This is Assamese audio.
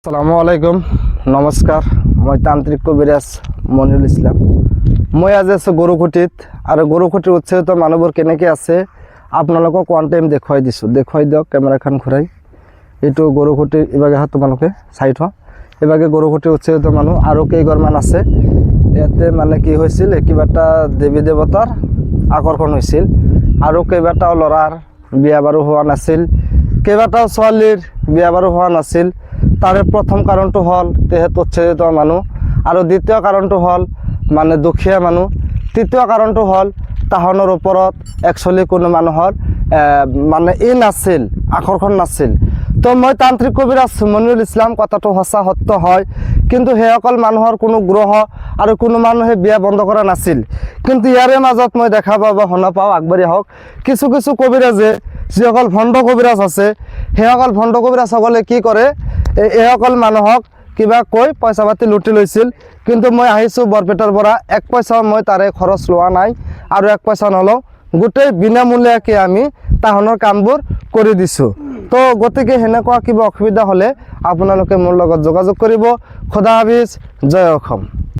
আসসালামু আলাইকুম নমস্কাৰ মই তান্ত্ৰিক কবিৰাজ মনিৰুল ইছলাম। মই আজি আছোঁ গৰুখুটিত আৰু গৰুখুটিৰ উৎসাহিত মানুহবোৰ কেনেকৈ আছে আপোনালোকক ওৱান টাইম দেখুৱাই দিছোঁ। দেখুৱাই দিয়ক কেমেৰাখন ঘূৰাই। এইটো গৰুখুটিৰ ইভাগে হাত তোমালোকে চাই থোৱা। ইভাগে গৰুখুটিৰ উৎসাহিত মানুহ আৰু কেইঘৰমান আছে। ইয়াতে মানে কি হৈছিল, কিবা দেৱী দেৱতাৰ আকৰ্ষণ হৈছিল আৰু কেইবাটাও ল'ৰাৰ বিয়া বাৰু হোৱা নাছিল, কেইবাটাও ছোৱালীৰ বিয়া বাৰু হোৱা নাছিল। তাৰে প্ৰথম কাৰণটো হ'ল তেহেঁত উৎসাহিত মানুহ, আৰু দ্বিতীয় কাৰণটো হ'ল মানে দুখীয়া মানুহ, তৃতীয় কাৰণটো হ'ল তাহনৰ ওপৰত একচুৱেলি কোনো মানুহৰ মানে নাছিল, আকৰ্ষণ নাছিল। তো মই তান্ত্ৰিক কবিৰাজ মনিৰুল ইছলাম, কথাটো সঁচা সত্য হয়, কিন্তু সেইসকল মানুহৰ কোনো গ্ৰহ আৰু কোনো মানুহে বিয়া বন্ধ কৰা নাছিল। কিন্তু ইয়াৰে মাজত মই দেখা পাওঁ বা শুনা পাওঁ, আগবাঢ়ি আহক, কিছু কিছু কবিৰাজে যিসকল ভণ্ড কবিৰাজ আছে, সেইসকল ভণ্ড কবিৰাজসকলে কি কৰে, এইসকল মানুহক কিবা কৈ পইচা পাতি লুটি লৈছিল। কিন্তু মই আহিছোঁ বৰপেটাৰ পৰা, এক পইচাও মই তাৰে খৰচ লোৱা নাই আৰু এক পইচা নলওঁ, গোটেই বিনামূলীয়াকৈ আমি তাহনৰ কামবোৰ কৰি দিছোঁ। তো গতিকে সেনেকুৱা কিবা অসুবিধা হ'লে আপোনালোকে মোৰ লগত যোগাযোগ কৰিব। খোদা হাফিজ, জয় অসম।